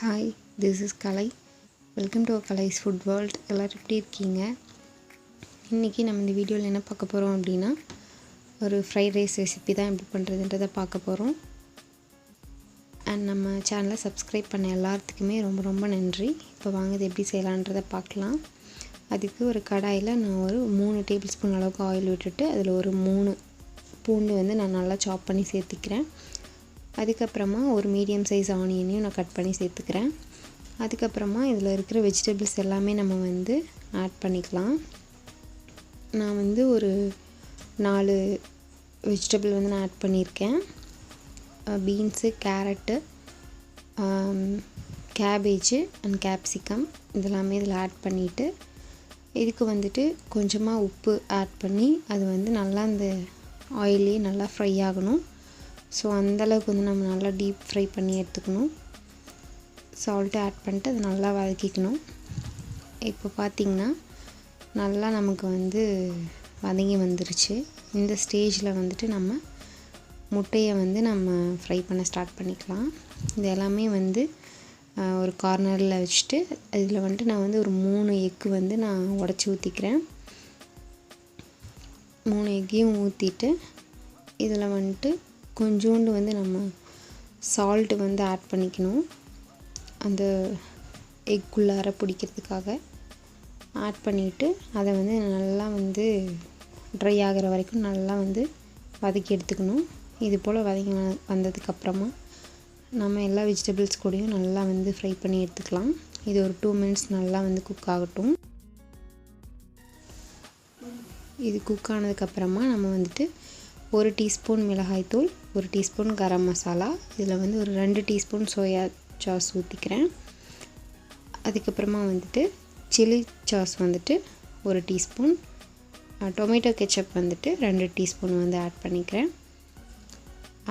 Hi, this is Kalai. Welcome to Kalai's Food World. எல்லாரும் எப்படி இருக்கீங்க? இன்றைக்கி நம்ம இந்த வீடியோவில் என்ன பார்க்க போகிறோம் அப்படின்னா ஒரு ஃப்ரைட் ரைஸ் ரெசிபி தான் எப்படி பண்ணுறதுன்றதை பார்க்க போகிறோம். அண்ட் நம்ம சேனலை சப்ஸ்கிரைப் பண்ண எல்லாத்துக்குமே ரொம்ப ரொம்ப நன்றி. இப்போ வாங்க இது எப்படி செய்யலான்றதை பார்க்கலாம். அதுக்கு ஒரு கடாயில் நான் ஒரு 3 டேபிள் ஸ்பூன் அளவுக்கு ஆயில் விட்டுட்டு அதில் ஒரு 3 பூண்டு வந்து நான் நல்லா சாப் பண்ணி சேர்த்துக்கிறேன். அதுக்கப்புறமா ஒரு மீடியம் சைஸ் ஆனியனையும் நான் கட் பண்ணி சேர்த்துக்கிறேன். அதுக்கப்புறமா இதில் இருக்கிற வெஜிடபிள்ஸ் எல்லாமே நம்ம வந்து ஆட் பண்ணிக்கலாம். நான் வந்து ஒரு 4 வெஜிடபிள் வந்து நான் ஆட் பண்ணியிருக்கேன். Beans, carrot, cabbage and capsicum இதெல்லாமே இதில் ஆட் பண்ணிவிட்டு இதுக்கு வந்துட்டு கொஞ்சமாக உப்பு ஆட் பண்ணி அது வந்து நல்லா இந்த ஆயிலே நல்லா ஃப்ரை ஆகணும். ஸோ அந்தளவுக்கு வந்து நம்ம நல்லா டீப் ஃப்ரை பண்ணி எடுத்துக்கணும். சால்ட்டு ஆட் பண்ணிட்டு அதை நல்லா வதக்கிக்கணும். இப்போ பார்த்திங்கன்னா நல்லா நமக்கு வந்து வதங்கி வந்துருச்சு. இந்த ஸ்டேஜில் வந்துட்டு நம்ம முட்டையை வந்து நம்ம ஃப்ரை பண்ண ஸ்டார்ட் பண்ணிக்கலாம். இது எல்லாமே வந்து ஒரு கார்னரில் வச்சுட்டு அதில் வந்துட்டு நான் வந்து ஒரு 3 எக்கு வந்து நான் உடச்சி ஊற்றிக்கிறேன். 3 எக்கையும் ஊற்றிட்டு இதில் வந்துட்டு கொஞ்சோண்டு வந்து நம்ம சால்ட்டு வந்து ஆட் பண்ணிக்கணும். அந்த எக்குள்ளார பிடிக்கிறதுக்காக ஆட் பண்ணிவிட்டு அதை வந்து நல்லா வந்து ட்ரை ஆகிற வரைக்கும் நல்லா வந்து வதக்கி எடுத்துக்கணும். இது போல் வதக்கி வந்ததுக்கப்புறமா நம்ம எல்லா வெஜிடபிள்ஸ் கூடயும் நல்லா வந்து ஃப்ரை பண்ணி எடுத்துக்கலாம். இது ஒரு 2 மினிட்ஸ் நல்லா வந்து குக் ஆகட்டும். இது குக் ஆனதுக்கப்புறமா நம்ம வந்துட்டு 1 டீஸ்பூன் மிளகாய்த்தூள், 1 டீஸ்பூன் கரம் மசாலா, இதில் வந்து ஒரு 2 டீஸ்பூன் சோயா சாஸ் ஊற்றிக்கிறேன். அதுக்கப்புறமா வந்துட்டு சில்லி சாஸ் வந்துட்டு 1 டீஸ்பூன், டொமேட்டோ கெச்சப் வந்துட்டு 2 டீஸ்பூன் வந்து ஆட் பண்ணிக்கிறேன்.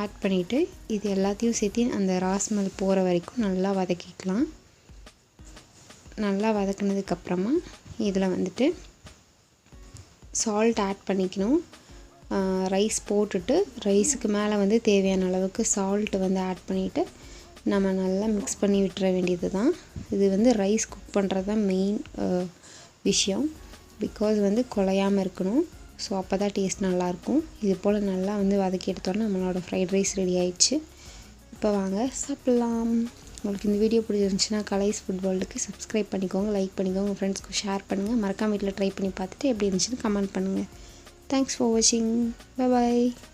ஆட் பண்ணிவிட்டு இது எல்லாத்தையும் சேர்த்து அந்த ராஸ்மல் போகிற வரைக்கும் நல்லா வதக்கிக்கலாம். நல்லா வதக்கினதுக்கப்புறமா இதில் வந்துட்டு சால்ட் ஆட் பண்ணிக்கணும். ரைஸ் போட்டுட்டு ரைஸுக்கு மேலே வந்து தேவையான அளவுக்கு சால்ட் வந்து ஆட் பண்ணிவிட்டு நம்ம நல்லா மிக்ஸ் பண்ணி விட்டுற வேண்டியது தான். இது வந்து ரைஸ் குக் பண்ணுறது தான் மெயின் விஷயம். பிகாஸ் வந்து குழையாமல் இருக்கணும். ஸோ அப்போ தான் டேஸ்ட் நல்லாயிருக்கும். இது போல் நல்லா வந்து வதக்கி எடுத்தோன்னா நம்மளோட ஃப்ரைட் ரைஸ் ரெடி ஆயிடுச்சு. இப்போ வாங்க சாப்பிட்லாம். உங்களுக்கு இந்த வீடியோ பிடிச்சிருந்துச்சுன்னா கலைஸ் ஃபுட் வேர்ல்டுக்கு சப்ஸ்கிரைப் பண்ணிக்கோங்க, லைக் பண்ணிக்கோங்க, உங்கள் ஃப்ரெண்ட்ஸ்க்கு ஷேர் பண்ணுங்கள். மறக்காம வீட்டில் ட்ரை பண்ணி பார்த்துட்டு எப்படி இருந்துச்சுன்னு கமெண்ட் பண்ணுங்கள். Thanks for watching. Bye bye.